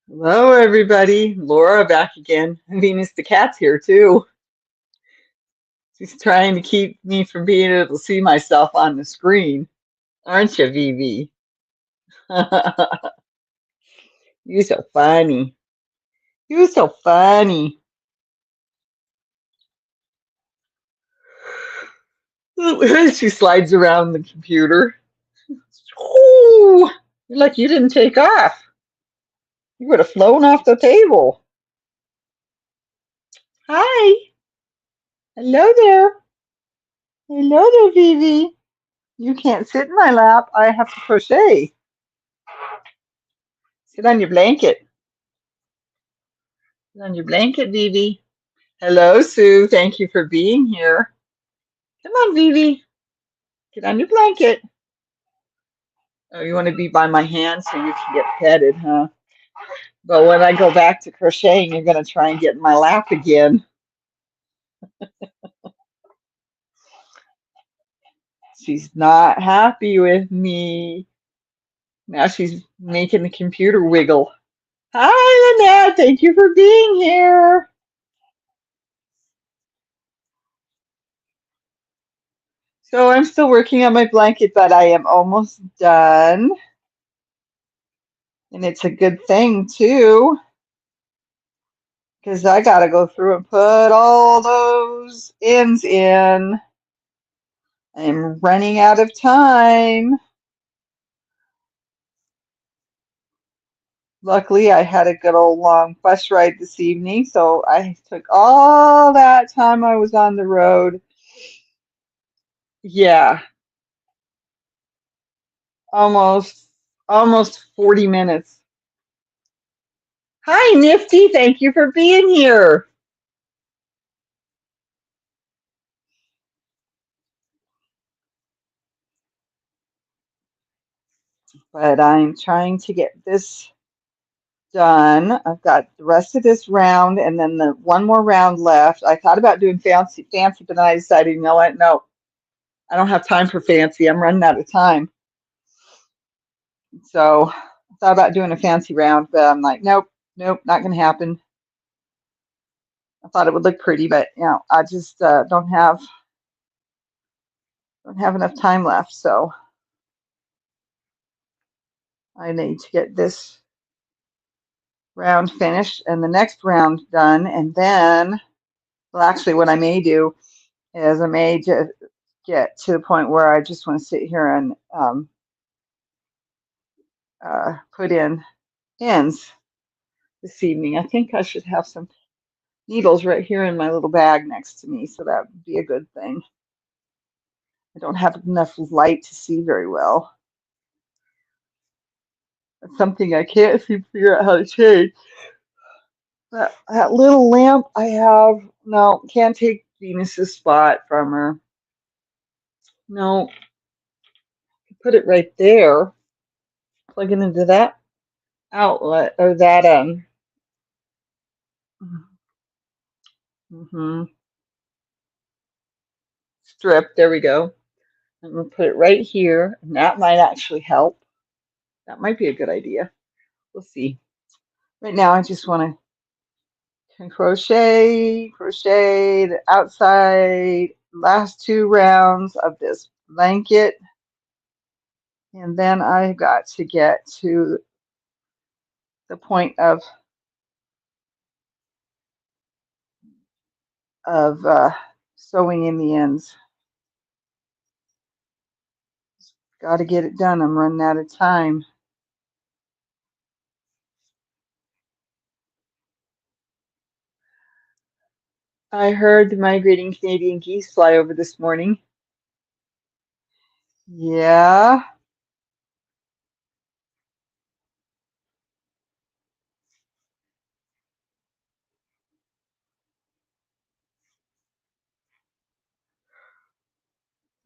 Hello, everybody. Laura back again. Venus the cat's here too. She's trying to keep me from being able to see myself on the screen, aren't you, Vivi? You're so funny. You're so funny. She slides around the computer. Ooh, you're like you didn't take off. You would have flown off the table. Hi. Hello there. Hello there, Vivi. You can't sit in my lap. I have to crochet. Sit on your blanket. Sit on your blanket, Vivi. Hello, Sue. Thank you for being here. Come on, Vivi. Get on your blanket. Oh, you want to be by my hand so you can get petted, huh? But when I go back to crocheting, you're going to try and get in my lap again. She's not happy with me. Now she's making the computer wiggle. Hi, Lynette. Thank you for being here. So I'm still working on my blanket, but I am almost done. And it's a good thing, too, because I got to go through and put all those ends in. I'm running out of time. Luckily, I had a good old long bus ride this evening, so I took all that time I was on the road. Yeah, almost almost 40 minutes. Hi, Nifty. Thank you for being here. But I'm trying to get this done. I've got the rest of this round and then the one more round left. I thought about doing fancy, but then I decided, you know what? No, I don't have time for fancy. I'm running out of time. So I thought about doing a fancy round, but I'm like, nope, not gonna happen. I thought it would look pretty, but I just don't have enough time left. So I need to get this round finished and the next round done, and then, well, actually, what I may do is I may just get to the point where I just want to sit here and put in ends this evening. I think I should have some needles right here in my little bag next to me, so that would be a good thing. I don't have enough light to see very well. That's something I can't seem to figure out how to change. That little lamp I have, no, can't take Venus's spot from her. No, put it right there. Plug it into that outlet or that mhm, strip. There we go. I'm gonna put it right here, and that might actually help. That might be a good idea. We'll see. Right now, I just want to crochet the outside last two rounds of this blanket, and then I've got to get to the point of sewing in the ends. Got to get it done. I'm running out of time. I heard the migrating Canadian geese fly over this morning. Yeah.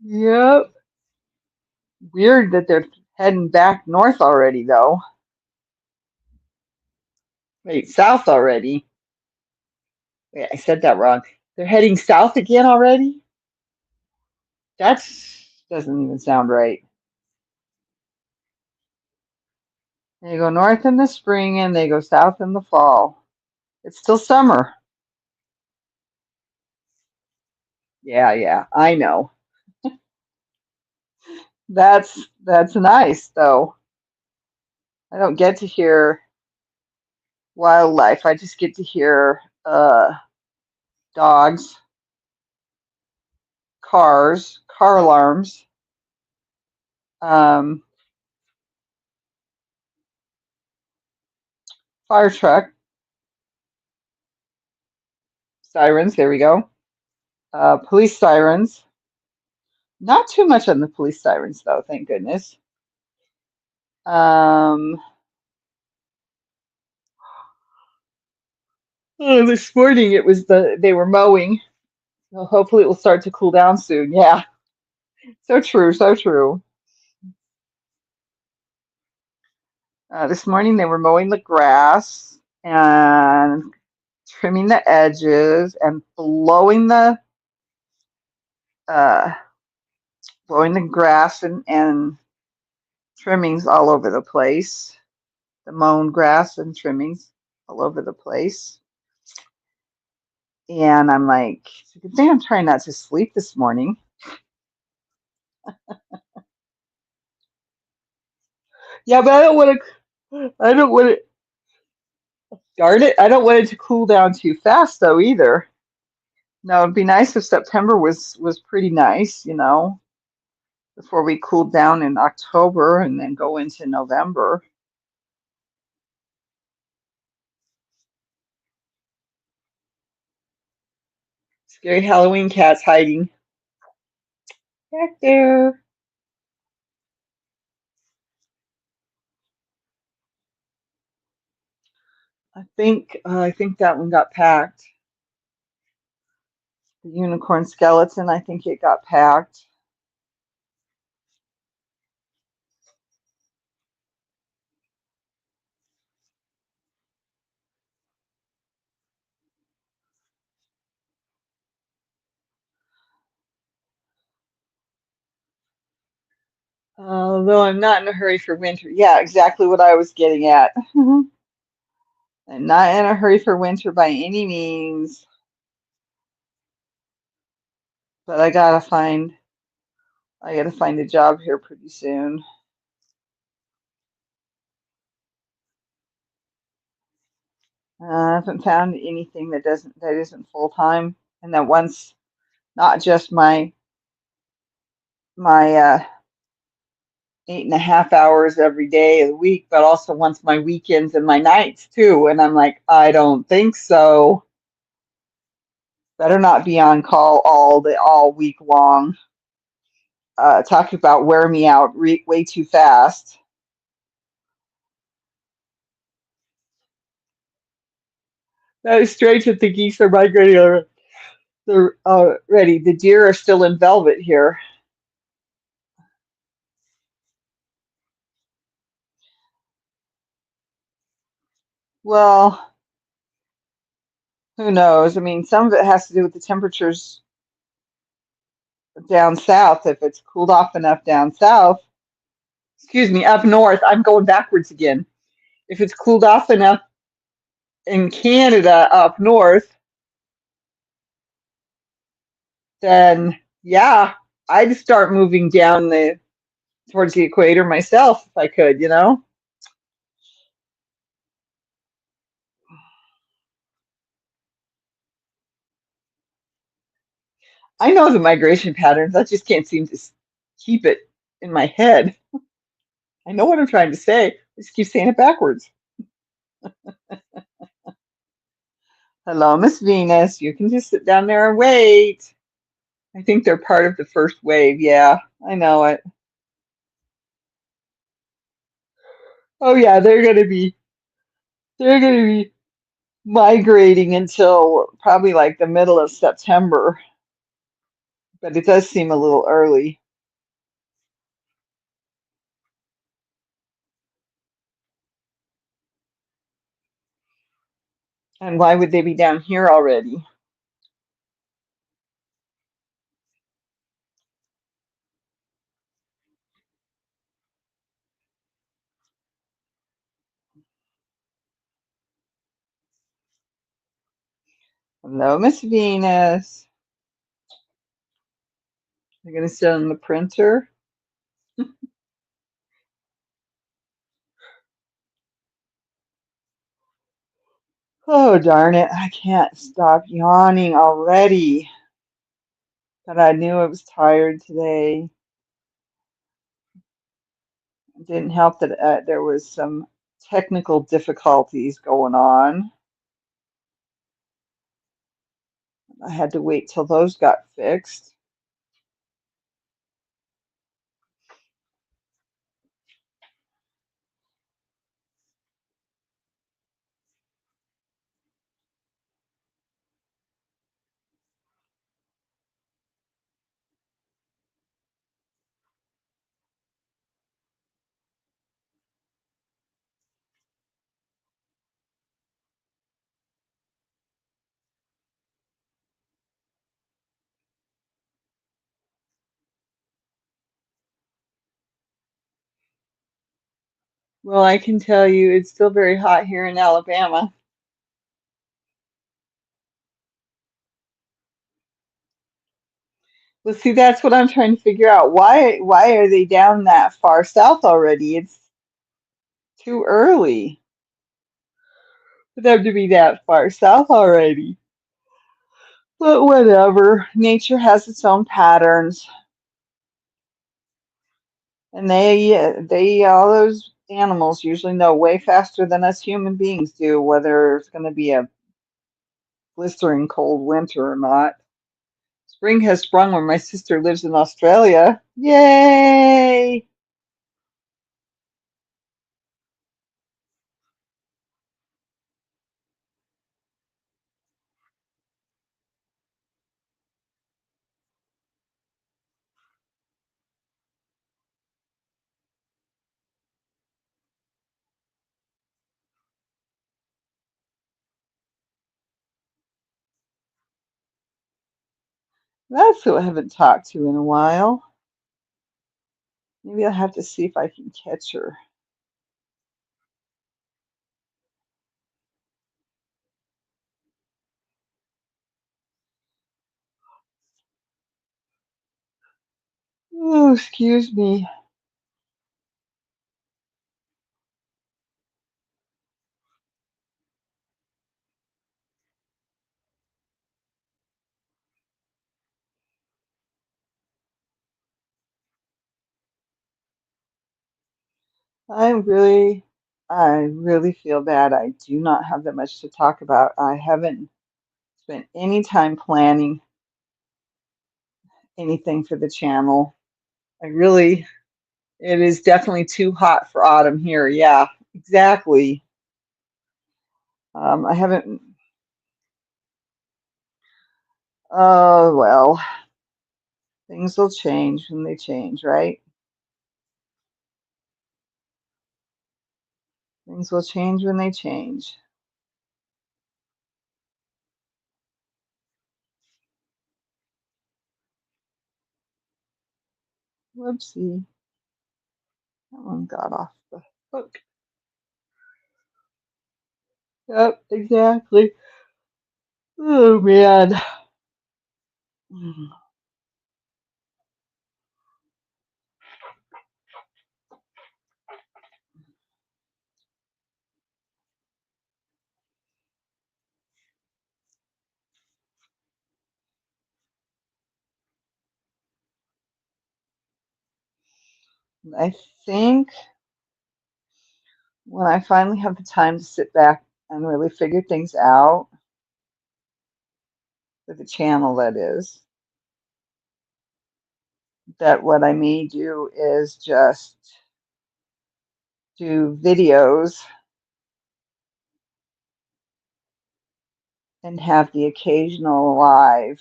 Yep. Weird that they're heading back north already, though. Wait, south already. Wait, I said that wrong. They're heading south again already? That doesn't even sound right. They go north in the spring and they go south in the fall. It's still summer. Yeah, yeah, I know. That's nice though. I don't get to hear wildlife. I just get to hear dogs, cars, car alarms, um, fire truck, sirens. There we go. Police sirens. Not too much on the police sirens though, thank goodness. Um, this morning it was they were mowing. So hopefully it will start to cool down soon. Yeah, so true, so true. This morning they were mowing the grass and trimming the edges and uh, blowing the grass and trimmings all over the place. The mown grass and trimmings all over the place. And I'm like, it's a good thing I'm trying not to sleep this morning. Yeah, but I don't want to. I don't want to. Darn it! I don't want it to cool down too fast though either. No, it'd be nice if September was pretty nice, before we cooled down in October and then go into November. Scary Halloween cat's hiding back there. I think that one got packed. The unicorn skeleton, I think it got packed. Although I'm not in a hurry for winter. Yeah, exactly what I was getting at. I'm not in a hurry for winter by any means, but I gotta find a job here pretty soon. I haven't found anything that isn't full time and that wants not just my 8.5 hours every day of the week, but also wants my weekends and my nights too. And I'm like, I don't think so. Better not be on call all week long. Talking about wear me out way too fast. That is strange that the geese are migrating. They're ready. The deer are still in velvet here. Well, who knows? I mean, some of it has to do with the temperatures down south. If it's cooled off enough down south, excuse me, up north, I'm going backwards again. If it's cooled off enough in Canada up north, then yeah, I'd start moving down the towards the equator myself if I could. I know the migration patterns. I just can't seem to keep it in my head. I know what I'm trying to say. I just keep saying it backwards. Hello, Miss Venus. You can just sit down there and wait. I think they're part of the first wave. Yeah, I know it. Oh yeah, they're gonna be migrating until probably like the middle of September, but it does seem a little early. And why would they be down here already? Hello, Miss Venus. You're going to sit on the printer? Oh, darn it. I can't stop yawning already. But I knew I was tired today. It didn't help that there was some technical difficulties going on. I had to wait till those got fixed. Well, I can tell you it's still very hot here in Alabama. Well, see, that's what I'm trying to figure out. Why are they down that far south already? It's too early for them to be that far south already. But whatever. Nature has its own patterns, and they all those animals usually know way faster than us human beings do whether it's going to be a blistering cold winter or not. Spring has sprung where my sister lives in Australia. Yay! That's who I haven't talked to in a while. Maybe I'll have to see if I can catch her. Oh, excuse me. I really, I really feel bad. I do not have that much to talk about. I haven't spent any time planning anything for the channel. I really, it is definitely too hot for autumn here. Yeah, exactly. I haven't, oh, well, things will change when they change, right? Things will change when they change. Whoopsie. That one got off the hook. Yep, exactly. Oh, man. I think when I finally have the time to sit back and really figure things out for the channel, that is, that what I may do is just do videos and have the occasional live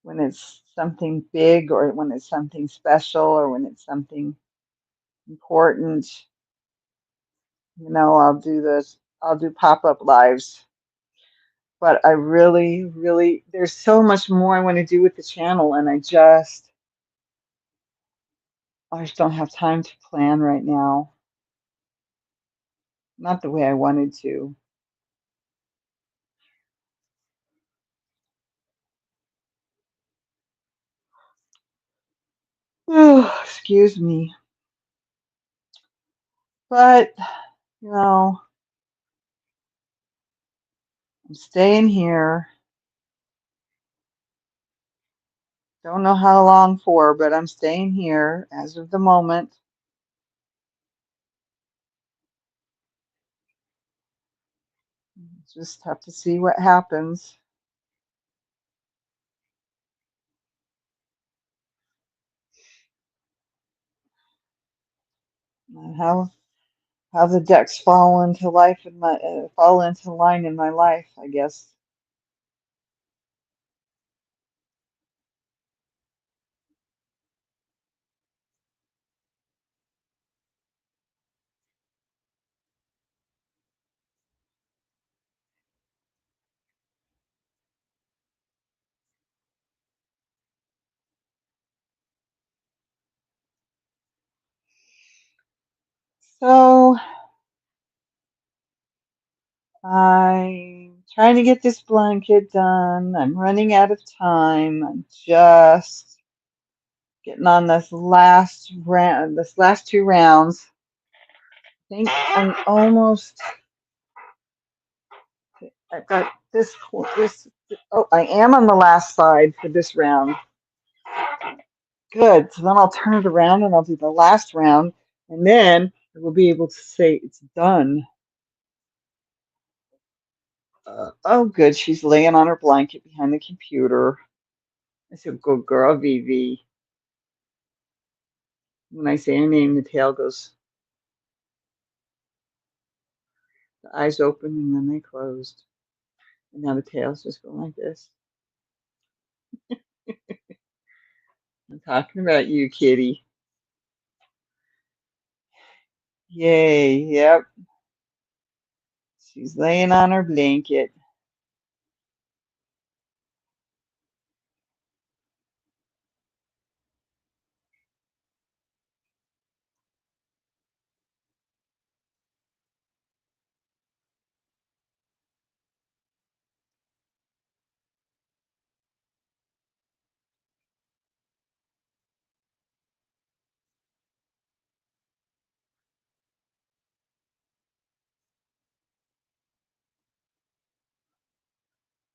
when it's something big or when it's something special or when it's something important. I'll do pop-up lives. But I really, really, there's so much more I want to do with the channel, and I just don't have time to plan right now. Not the way I wanted to. Oh, excuse me. But, you know, I'm staying here. Don't know how long for, but I'm staying here as of the moment. Just have to see what happens. And how the decks fall into life in my fall into line in my life, I guess. So I'm trying to get this blanket done. I'm running out of time. I'm just getting on this last round, this last two rounds. I think I'm almost. I've got this. Oh, I am on the last side for this round. Good. So then I'll turn it around and I'll do the last round, and then I will be able to say it's done. Oh, good. She's laying on her blanket behind the computer. I said, "Good girl, Vivi." When I say her name, the tail goes, the eyes open and then they closed. And now the tail's just going like this. I'm talking about you, kitty. Yay. Yep. She's laying on her blanket.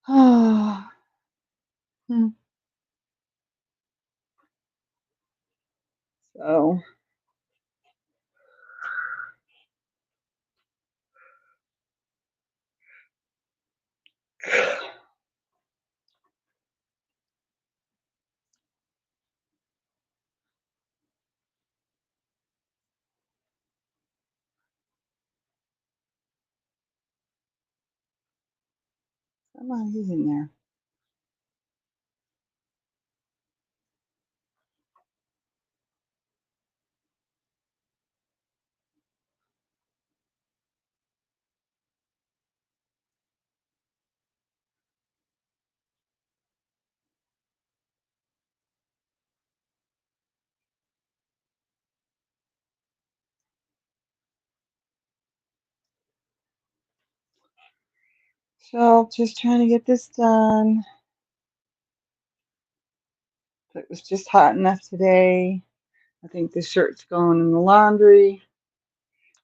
Oh. So, come on, he's in there. So, just trying to get this done. It was just hot enough today. I think the shirt's going in the laundry.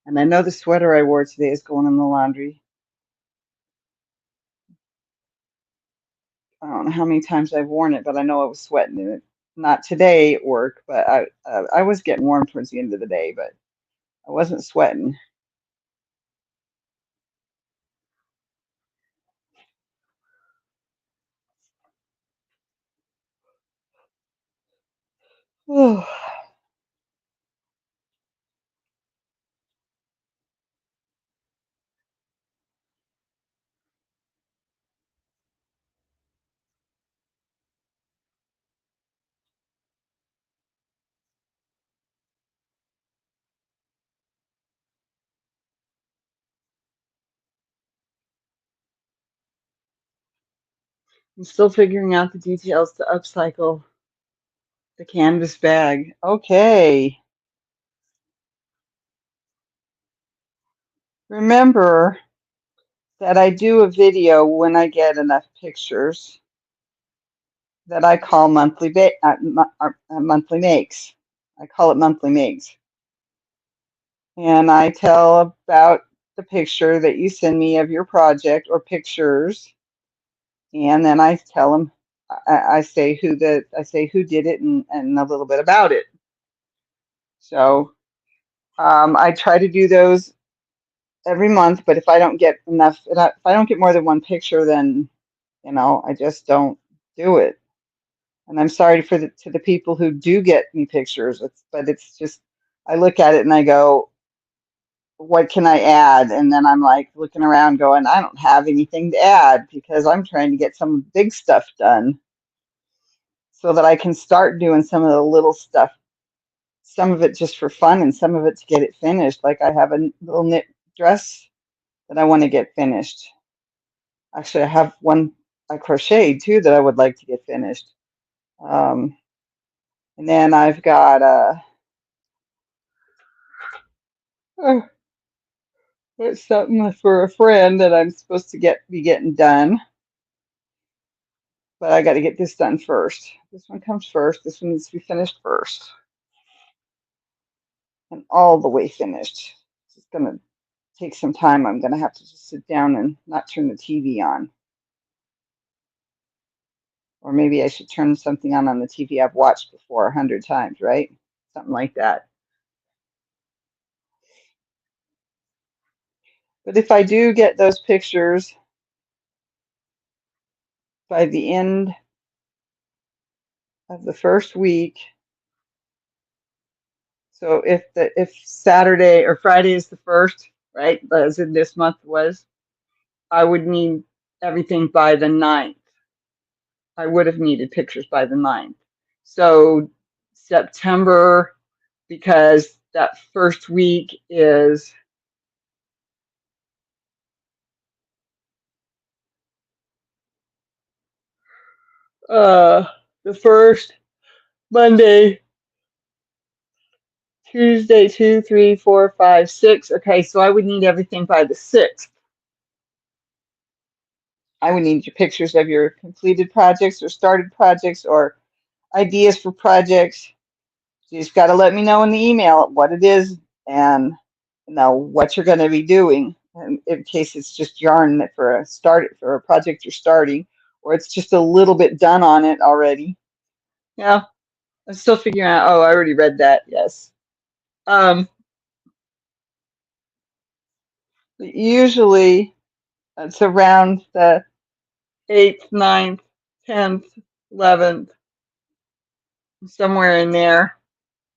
And I know the sweater I wore today is going in the laundry. I don't know how many times I've worn it, but I know I was sweating in it. Not today at work, but I was getting warm towards the end of the day, but I wasn't sweating. I'm still figuring out the details to upcycle the canvas bag. Okay. Remember that I do a video when I get enough pictures that I call monthly makes. I call it monthly makes. And I tell about the picture that you send me of your project or pictures. And then I tell them, I say who did it and a little bit about it. So I try to do those every month, but if I don't get enough, if I don't get more than one picture, then I just don't do it. And I'm sorry to the people who do get me pictures, but it's just I look at it and I go, what can I add? And then I'm like looking around, going, I don't have anything to add because I'm trying to get some big stuff done so that I can start doing some of the little stuff. Some of it just for fun and some of it to get it finished. Like I have a little knit dress that I want to get finished. Actually, I have one I crocheted too that I would like to get finished. Um, and then I've got oh, it's something for a friend that I'm supposed to be getting done, but I got to get this done first. This one comes first. This one needs to be finished first, and all the way finished. It's gonna take some time. I'm gonna have to just sit down and not turn the TV on. Or maybe I should turn something on the TV I've watched before 100 times, right? Something like that. But if I do get those pictures by the end of the first week, so if Saturday or Friday is the first, right, as in this month was, I would need everything by the 9th. I would have needed pictures by the 9th. So September, because that first week is the first Monday, Tuesday, 2, 3, 4, 5, 6. Okay, so I would need everything by the 6th. I would need your pictures of your completed projects or started projects or ideas for projects. You just got to let me know in the email what it is and what you're going to be doing. And in case it's just yarn for a project you're starting, or it's just a little bit done on it already. Yeah, I'm still figuring out. Oh, I already read that. Yes. Usually it's around the 8th, 9th, 10th, 11th, somewhere in there.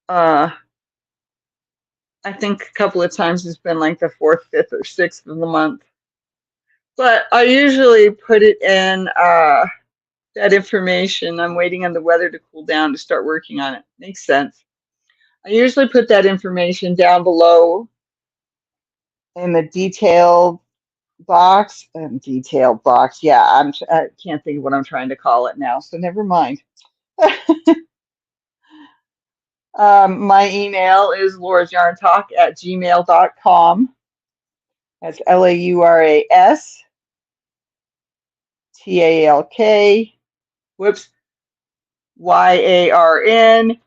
I think a couple of times it's been like the 4th, 5th, or 6th of the month. But I usually put it in that information. I'm waiting on the weather to cool down to start working on it. Makes sense. I usually put that information down below in the detailed box. Detailed box. Yeah, I can't think of what I'm trying to call it now, so never mind. My email is laurasyarntalk@gmail.com. That's LaurasTalk. Whoops. YARNTALK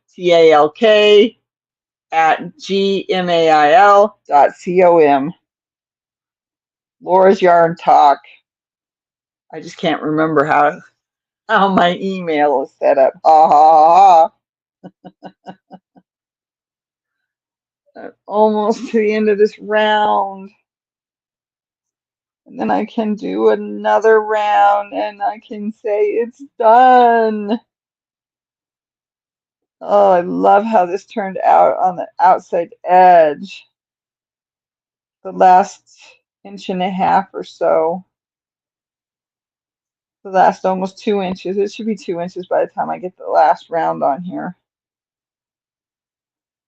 @gmail.com. Laura's Yarn Talk. I just can't remember how my email is set up. Ha ha ha. Almost to the end of this round. And then I can do another round and I can say it's done. Oh, I love how this turned out on the outside edge. The last inch and a half or so. The last almost 2 inches. It should be 2 inches by the time I get the last round on here.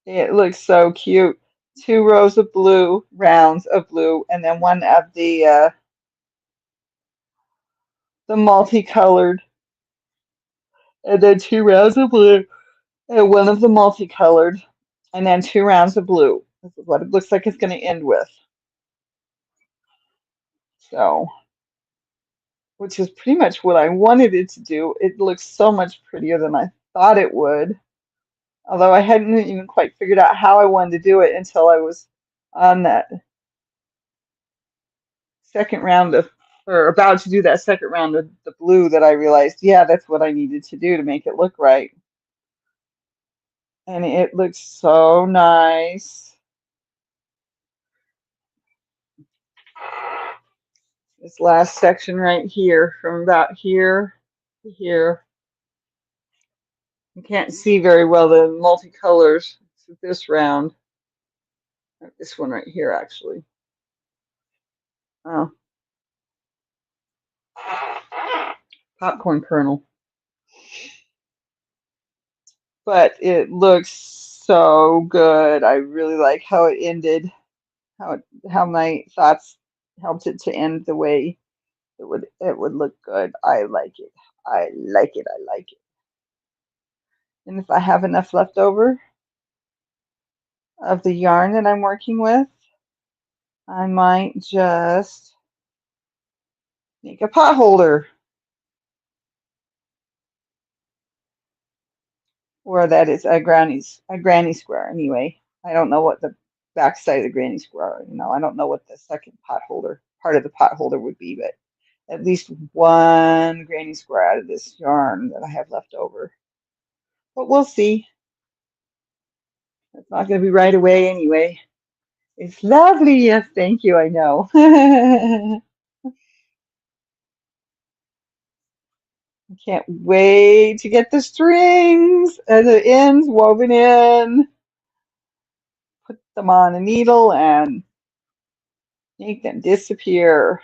It looks so cute. 2 rows of blue, rounds of blue, and then one of the multicolored, and then 2 rounds of blue, and one of the multicolored, and then 2 rounds of blue. This is what it looks like it's going to end with. So, which is pretty much what I wanted it to do. It looks so much prettier than I thought it would. Although I hadn't even quite figured out how I wanted to do it until I was on that second round of, or about to do that second round of the blue, that I realized, yeah, that's what I needed to do to make it look right. And it looks so nice. This last section right here, from about here to here. You can't see very well the multicolors this round. This one right here, actually. Oh, popcorn kernel. But it looks so good. I really like how it ended, how my thoughts helped it to end the way it would look good. I like it. I like it. I like it. And if I have enough left over of the yarn that I'm working with, I might just make a pot holder. Or that is a granny square anyway. I don't know what the back side of the granny square, I don't know what the second pot holder part of the pot holder would be, but at least one granny square out of this yarn that I have left over. But we'll see. It's not going to be right away anyway. It's lovely. Yes, thank you. I know. I can't wait to get the strings and the ends woven in, put them on a needle and make them disappear.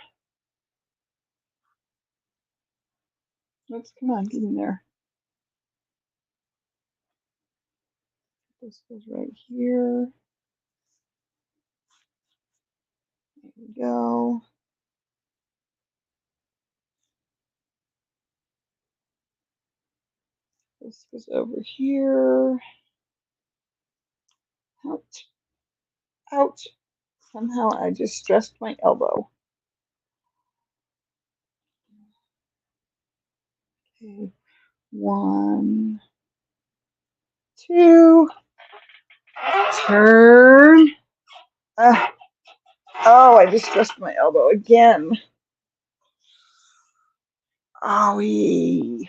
Oops, come on, get in there. This goes right here. There we go. This goes over here. Ouch. Ouch. Somehow I just stressed my elbow. Okay. 1, 2. Turn. Oh, I just stressed my elbow again. Owie.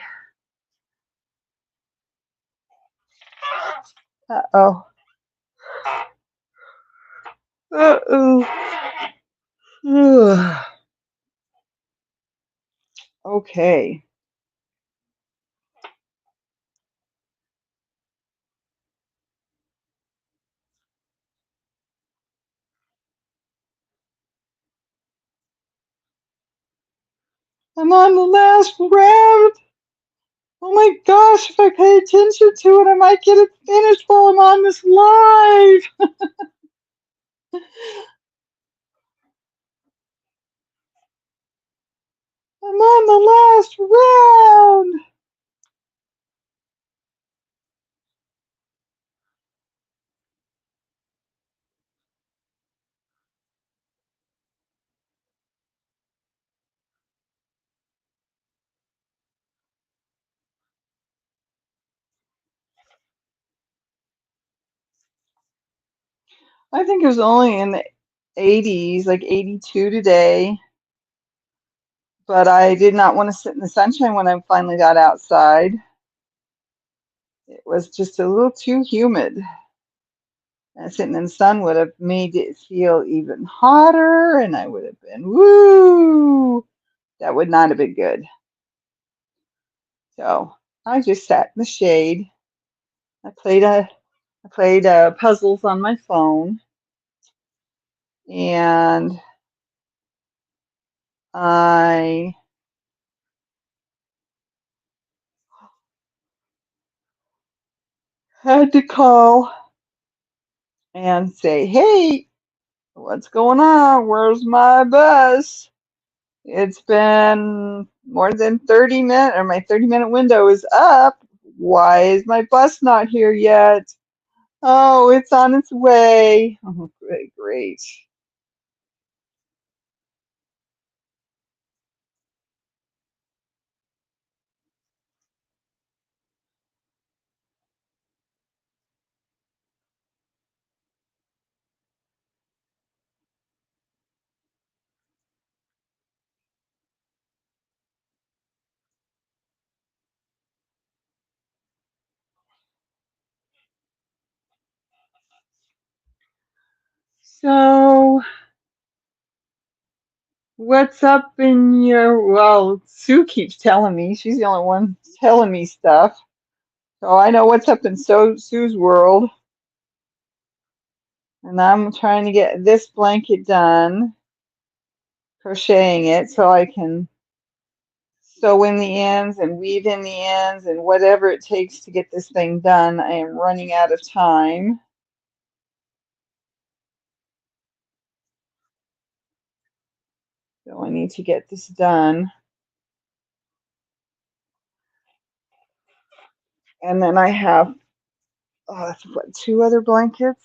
Uh-oh. Uh-oh. Okay. I'm on the last round. Oh my gosh, if I pay attention to it, I might get it finished while I'm on this live. I'm on the last round. I think it was only in the 80s, like 82 today. But I did not want to sit in the sunshine when I finally got outside. It was just a little too humid. And sitting in the sun would have made it feel even hotter, and I would have been, woo! That would not have been good. So I just sat in the shade. I played puzzles on my phone, and I had to call and say, hey, what's going on? Where's my bus? It's been more than 30 minutes, or my 30-minute window is up. Why is my bus not here yet? Oh, it's on its way. Oh, great, great. So, what's up in your, well, Sue keeps telling me, she's the only one telling me stuff. So I know what's up in Sue's world. And I'm trying to get this blanket done, crocheting it so I can sew in the ends and weave in the ends and whatever it takes to get this thing done. I am running out of time. So I need to get this done. And then I have what, two other blankets.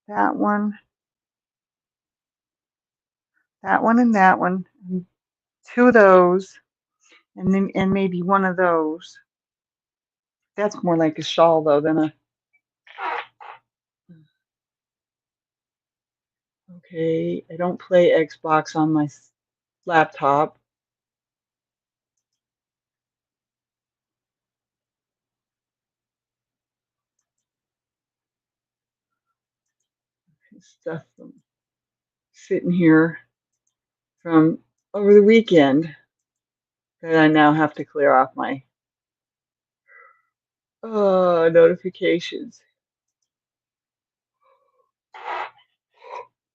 That one, and that one. And two of those, and then maybe one of those. That's more like a shawl though than a. Okay, I don't play Xbox on my laptop. Stuff from sitting here from over the weekend that I now have to clear off my notifications.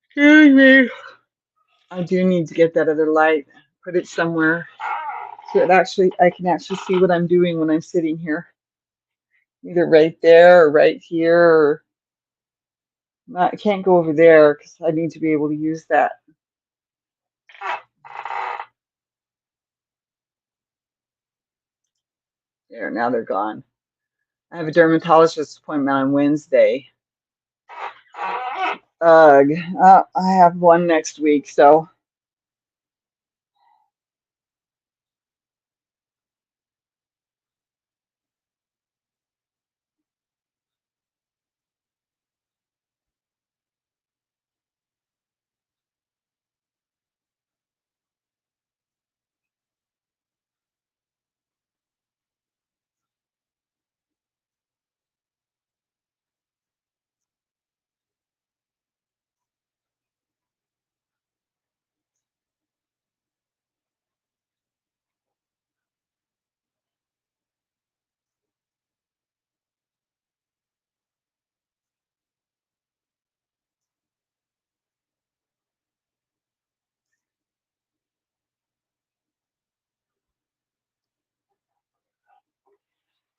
Excuse me. I do need to get that other light, put it somewhere so that I can actually see what I'm doing when I'm sitting here. Either right there or right here, or not, I can't go over there because I need to be able to use that. There, now they're gone. I have a dermatologist appointment on Wednesday. Ugh, I have one next week, so.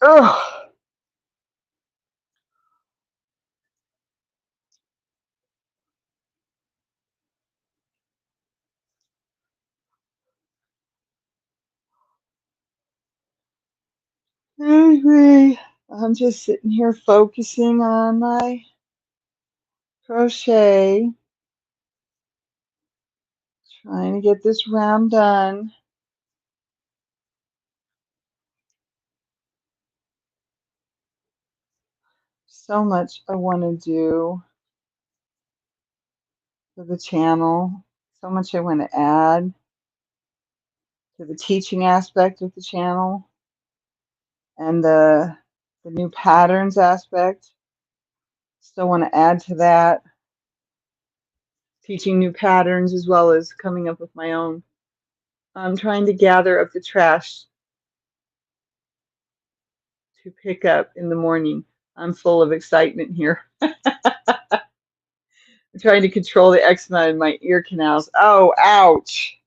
Ugh. Excuse me. I'm just sitting here focusing on my crochet, trying to get this round done. So much I want to do for the channel, so much I want to add to the teaching aspect of the channel and the new patterns aspect. Still want to add to that, teaching new patterns as well as coming up with my own. I'm trying to gather up the trash to pick up in the morning. I'm full of excitement here. I'm trying to control the eczema in my ear canals. Oh, ouch.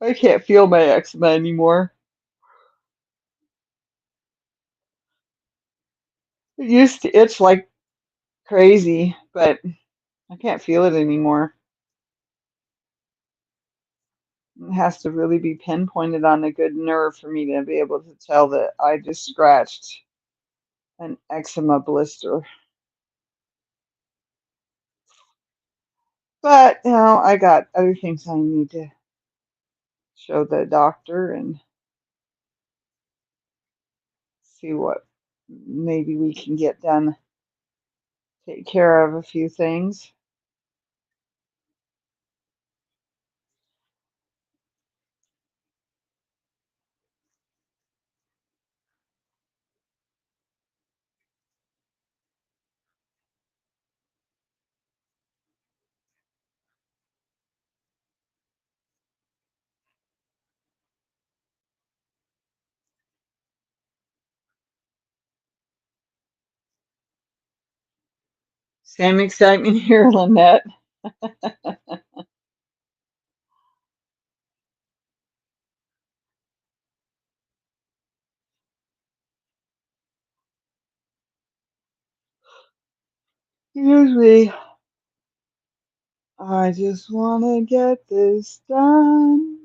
I can't feel my eczema anymore. It used to itch like crazy, but I can't feel it anymore. It has to really be pinpointed on a good nerve for me to be able to tell that I just scratched an eczema blister. But, I got other things I need to show the doctor and see what maybe we can get done, take care of a few things. Same excitement here, Lynette. Usually, I just want to get this done.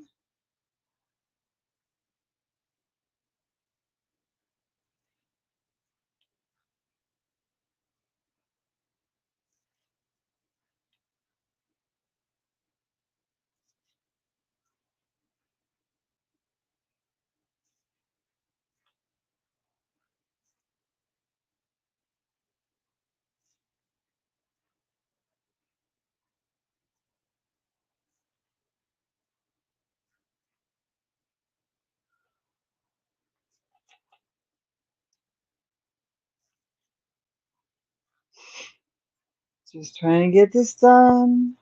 Just trying to get this done.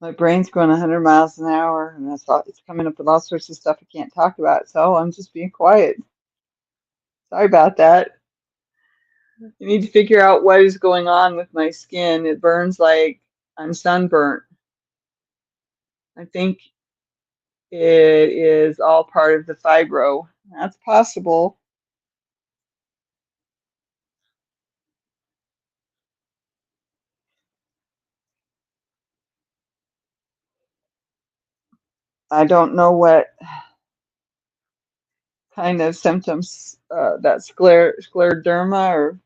My brain's going 100 miles an hour, and it's coming up with all sorts of stuff I can't talk about. So I'm just being quiet. Sorry about that. I need to figure out what is going on with my skin. It burns like I'm sunburnt. I think it is all part of the fibro. That's possible. I don't know what kind of symptoms that scleroderma or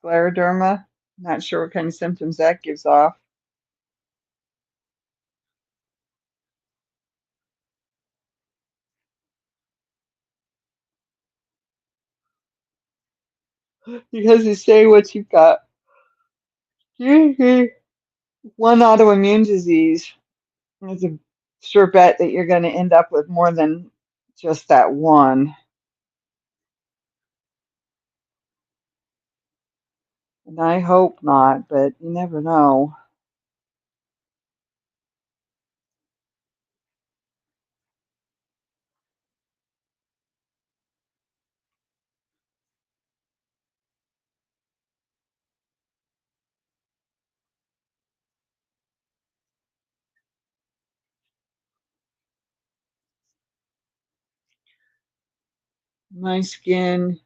scleroderma. Not sure what kind of symptoms that gives off. Because you say what you've got. One autoimmune disease is a sure bet that you're going to end up with more than just that one. And I hope not, but you never know. My skin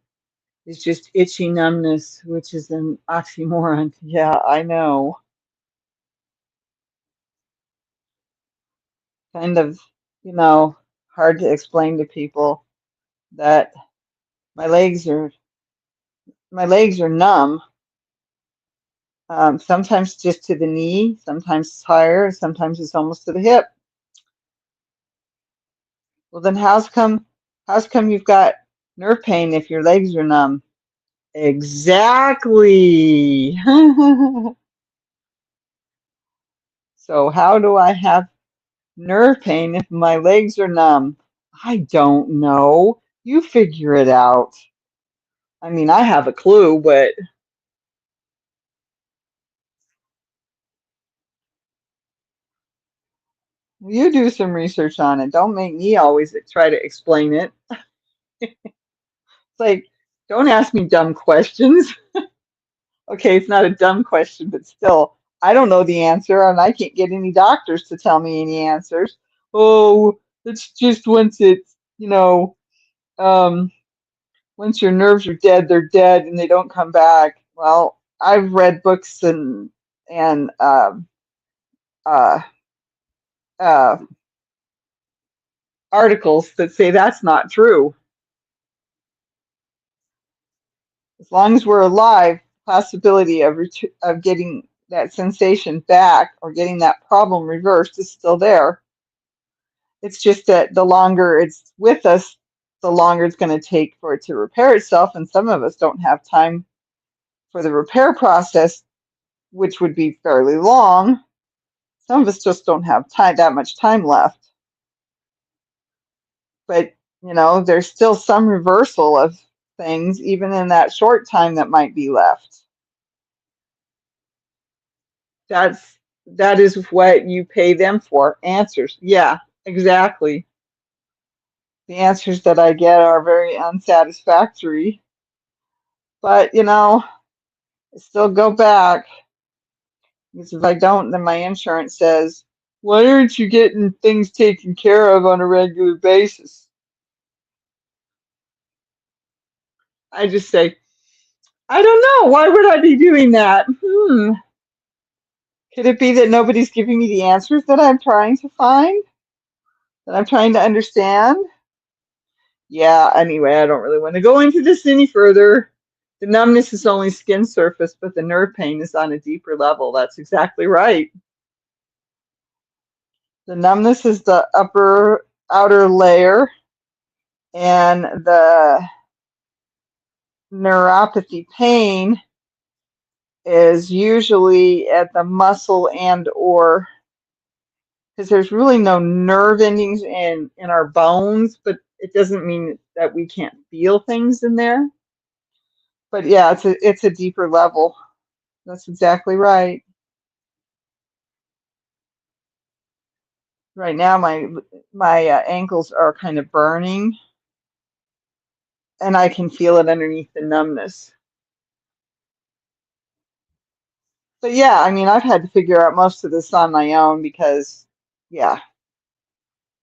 is just itchy numbness, which is an oxymoron. Yeah, I know. Kind of, you know, hard to explain to people that my legs are my legs are numb. Sometimes just to the knee, sometimes it's higher, sometimes it's almost to the hip. Well, then how's come you've got nerve pain if your legs are numb? Exactly. So how do I have nerve pain if my legs are numb? I don't know. You figure it out. I mean, I have a clue, but you do some research on it. Don't make me always try to explain it. It's like, don't ask me dumb questions. Okay, it's not a dumb question, but still, I don't know the answer, and I can't get any doctors to tell me any answers. Oh, it's just um, once your nerves are dead, they're dead, and they don't come back. Well, I've read books and uh, uh, articles that say that's not true. As long as we're alive, possibility of getting that sensation back or getting that problem reversed is still there. It's just that the longer it's with us, the longer it's going to take for it to repair itself. And some of us don't have time for the repair process, which would be fairly long. Some of us just don't have that much time left. But, there's still some reversal of things, even in that short time that might be left. That is what you pay them for. Answers. Yeah, exactly. The answers that I get are very unsatisfactory. But, I still go back because if I don't, then my insurance says, "Why aren't you getting things taken care of on a regular basis?" I just say, "I don't know. Why would I be doing that? Could it be that nobody's giving me the answers that I'm trying to find, that I'm trying to understand?" Yeah, anyway, I don't really want to go into this any further. The numbness is only skin surface, but the nerve pain is on a deeper level. That's exactly right. The numbness is the upper outer layer, and the neuropathy pain is usually at the muscle and or because there's really no nerve endings in our bones, but it doesn't mean that we can't feel things in there. But yeah, it's a deeper level. That's exactly right. Right now, my ankles are kind of burning, and I can feel it underneath the numbness. But yeah, I mean, I've had to figure out most of this on my own because, yeah.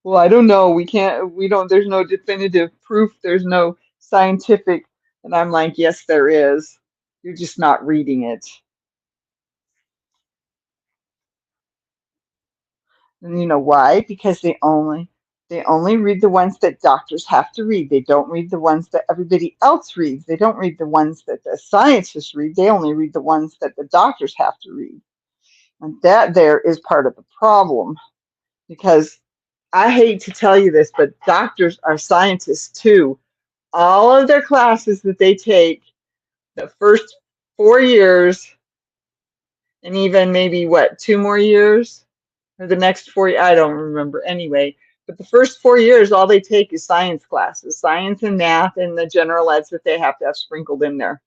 Well, I don't know. We don't, there's no definitive proof. There's no scientific. And I'm like, yes, there is. You're just not reading it. And you know why? Because they only read the ones that doctors have to read. They don't read the ones that everybody else reads. They don't read the ones that the scientists read. They only read the ones that the doctors have to read. And that there is part of the problem because I hate to tell you this, but doctors are scientists too. All of their classes that they take, the first 4 years, and even maybe what, 2 more years, or the next 4, I don't remember anyway. But the first 4 years, all they take is science classes, science and math, and the general eds that they have to have sprinkled in there.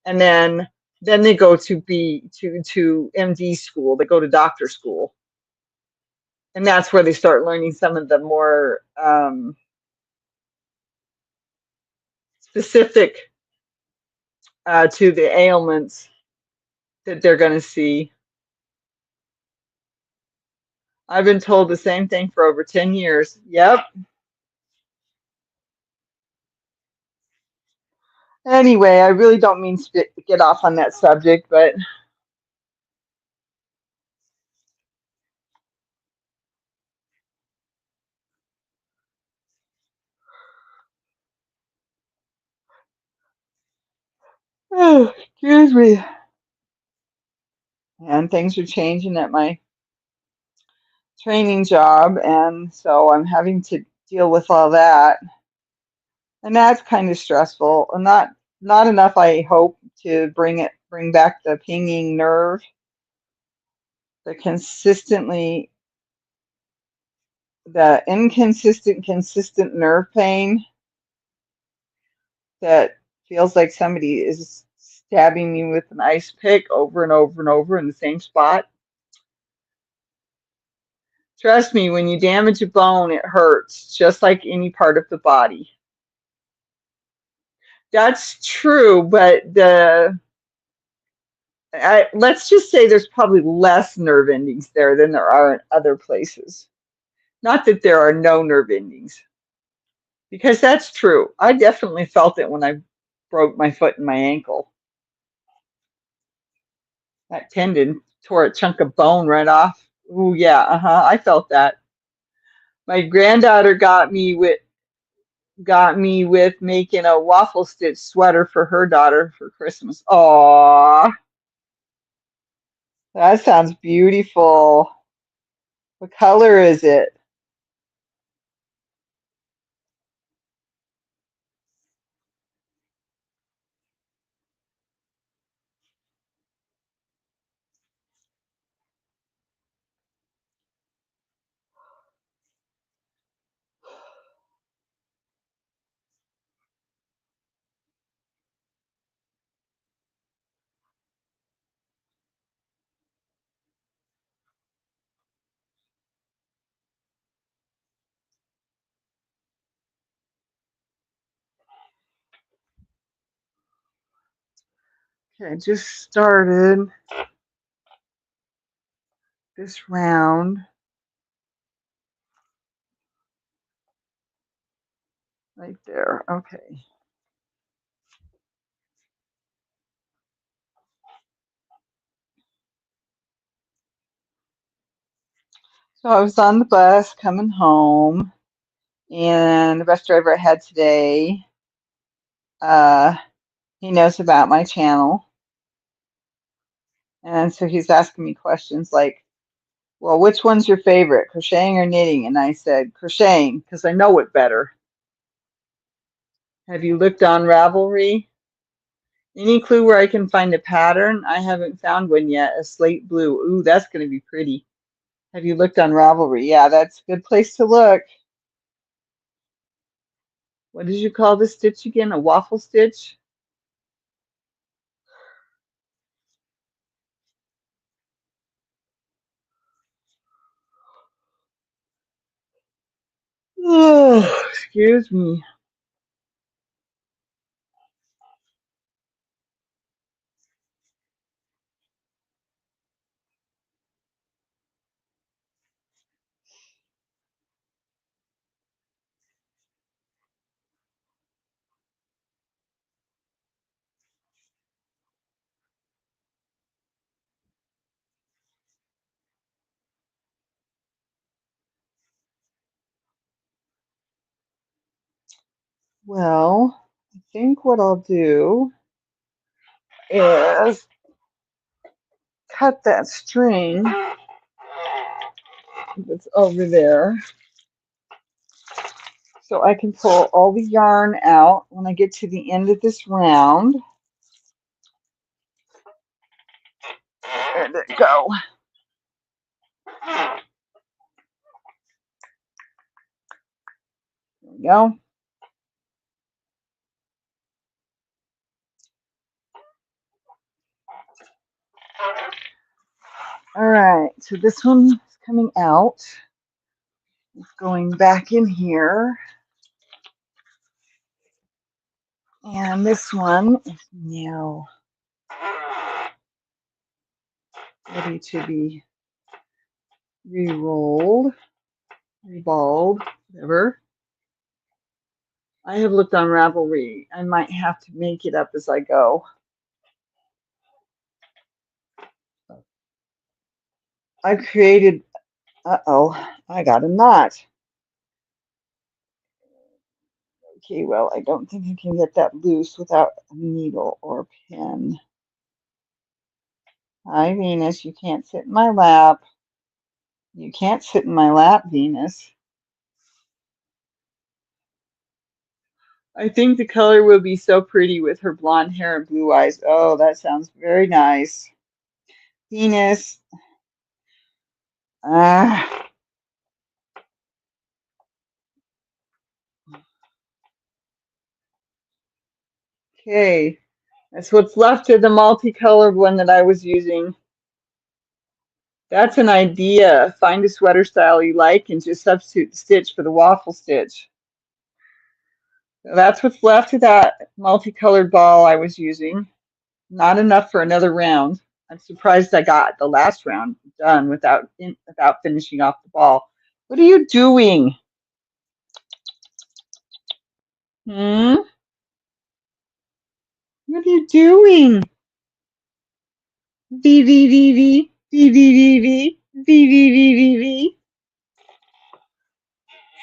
And then they go to MD school. They go to doctor school, and that's where they start learning some of the more specific to the ailments that they're going to see. I've been told the same thing for over 10 years. Yep. Anyway, I really don't mean to get off on that subject, but oh, excuse me. And things are changing at my training job, and so I'm having to deal with all that. And that's kind of stressful. And not enough, I hope, to bring back the pinging nerve, the consistent nerve pain that feels like somebody is stabbing me with an ice pick over and over and over in the same spot. Trust me, when you damage a bone, it hurts just like any part of the body. That's true, but let's just say there's probably less nerve endings there than there are in other places. Not that there are no nerve endings, because that's true. I definitely felt it when I broke my foot and my ankle. That tendon tore a chunk of bone right off. Ooh, yeah, I felt that. My granddaughter got me with making a waffle stitch sweater for her daughter for Christmas. Aw, that sounds beautiful. What color is it? Okay, I just started this round. Right there. Okay. So I was on the bus coming home, and the bus driver I had today, uh, he knows about my channel. And so he's asking me questions like, well, which one's your favorite, crocheting or knitting? And I said, crocheting, because I know it better. Have you looked on Ravelry? Any clue where I can find a pattern? I haven't found one yet. A slate blue. Ooh, that's going to be pretty. Have you looked on Ravelry? Yeah, that's a good place to look. What did you call this stitch again? A waffle stitch? Oh, excuse me. Well, I think what I'll do is cut that string that's over there so I can pull all the yarn out when I get to the end of this round. Where'd it go? There we go. All right, so this one's coming out. It's going back in here. And this one is now ready to be re-rolled, reballed, whatever. I have looked on Ravelry. I might have to make it up as I go. I created, I got a knot. Okay, well, I don't think I can get that loose without a needle or pen. Hi, Venus, you can't sit in my lap. You can't sit in my lap, Venus. I think the color will be so pretty with her blonde hair and blue eyes. Oh, that sounds very nice. Venus. Ah. Okay. That's what's left of the multicolored one that I was using. That's an idea. Find a sweater style you like and just substitute the stitch for the waffle stitch. So that's what's left of that multicolored ball I was using. Not enough for another round. I'm surprised I got the last round done without finishing off the ball. What are you doing? Hmm? What are you doing? V V V V V V V V V V V V V.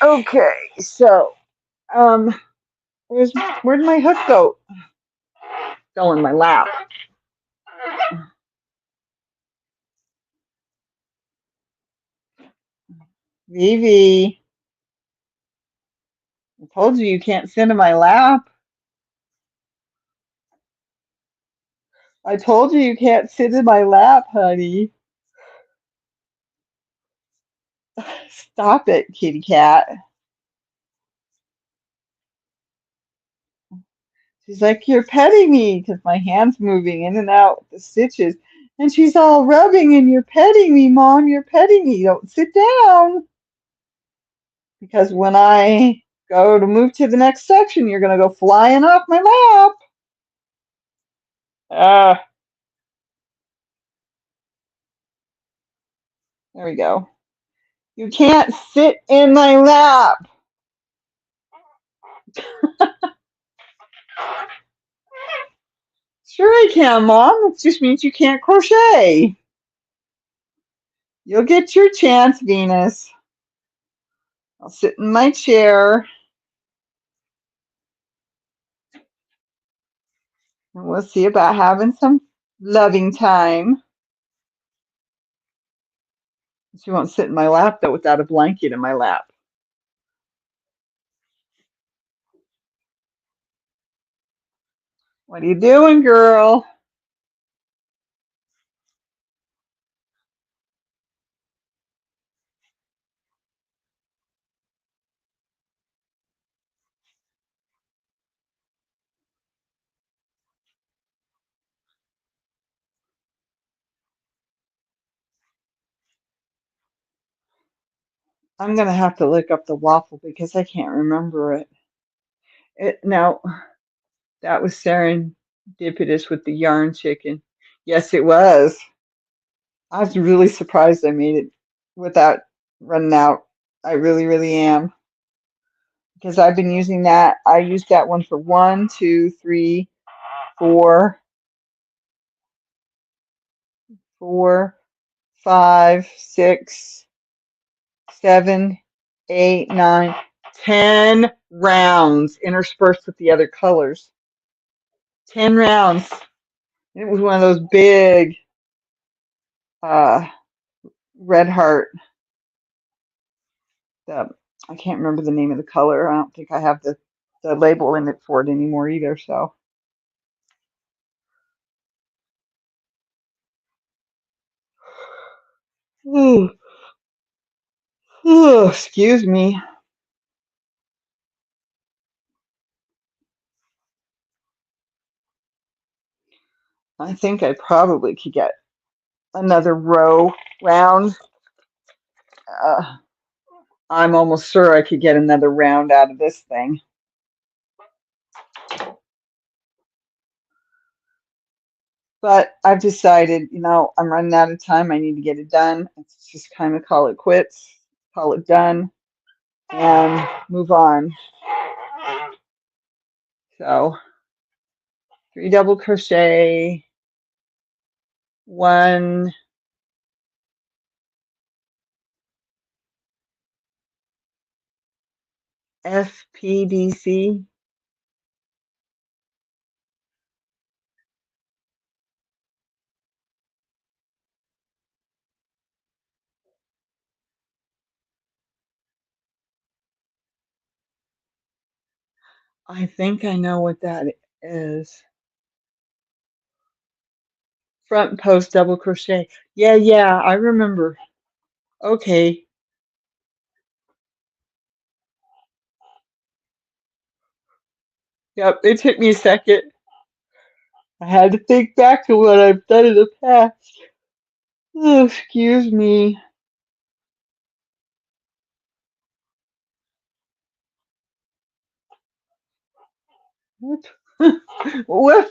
Okay, so where'd my hook go? Fell in my lap. Vivi, I told you can't sit in my lap. I told you can't sit in my lap, honey. Stop it, kitty cat. She's like, you're petting me because my hand's moving in and out with the stitches. And she's all rubbing and you're petting me, Mom. You're petting me. Don't sit down. Because when I go to move to the next section, you're going to go flying off my lap. There we go. You can't sit in my lap. Sure I can, Mom. It just means you can't crochet. You'll get your chance, Venus. I'll sit in my chair and we'll see about having some loving time. She won't sit in my lap, though, without a blanket in my lap. What are you doing, girl? I'm going to have to look up the waffle because I can't remember it. Now, that was serendipitous with the yarn chicken. Yes, it was. I was really surprised I made it without running out. I really, really am. Because I've been using that. I used that one for 10 rounds interspersed with the other colors. 10 rounds. It was one of those big uh, red heart. The, I can't remember the name of the color. I don't think I have the label in it for it anymore either. So, excuse me. I think I probably could get another row round. Uh, I'm almost sure I could get another round out of this thing. But I've decided, I'm running out of time. I need to get it done. Let's just kind of call it quits, call it done, and move on. So 3 double crochet, 1 FPDC. I think I know what that is. Front post double crochet. Yeah, I remember. Okay. Yep, it took me a second. I had to think back to what I've done in the past. Oh, excuse me. Whoop. Whoop.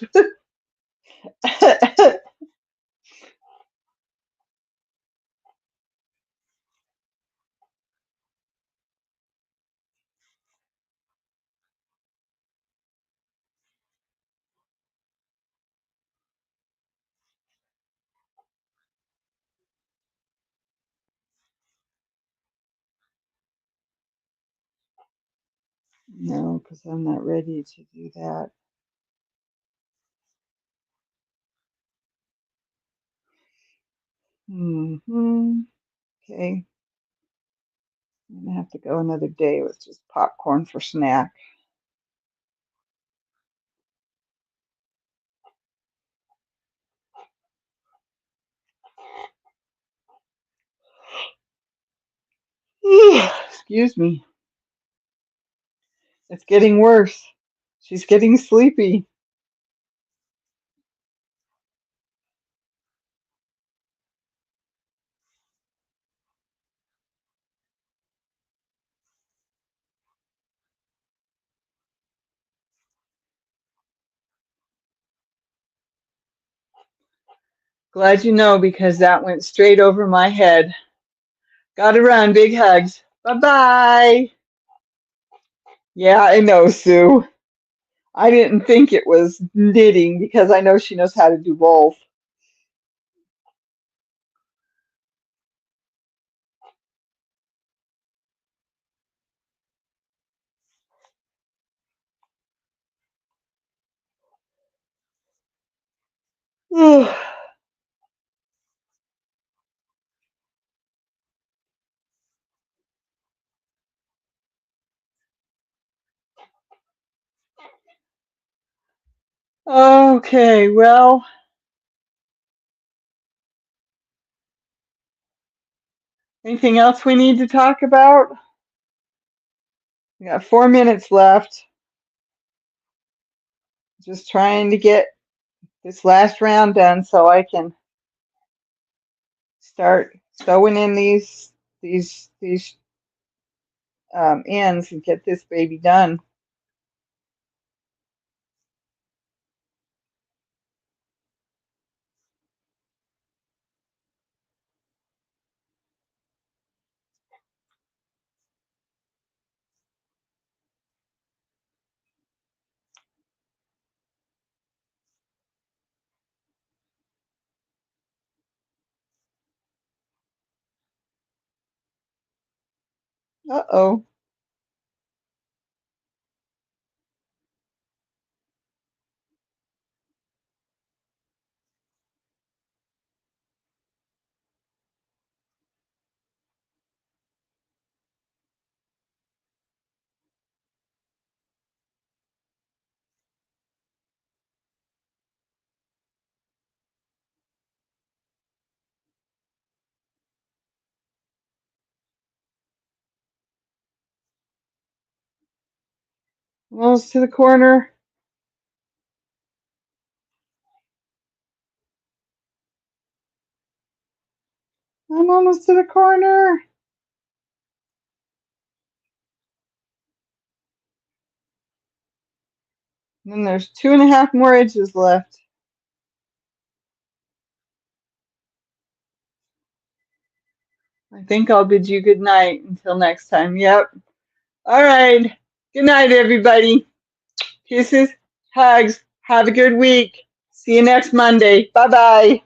No, because I'm not ready to do that. Okay. I'm gonna have to go another day with just popcorn for snack. Excuse me. It's getting worse. She's getting sleepy. Glad you know because that went straight over my head. Gotta run. Big hugs. Bye-bye. Yeah, I know, Sue. I didn't think it was knitting because I know she knows how to do both. Okay, well, anything else we need to talk about? We got 4 minutes left. Just trying to get this last round done so I can start sewing in these ends and get this baby done. Uh-oh. Almost to the corner. I'm almost to the corner. And then there's 2.5 more edges left. I think I'll bid you good night until next time. Yep. All right. Good night, everybody. Kisses, hugs. Have a good week. See you next Monday. Bye-bye.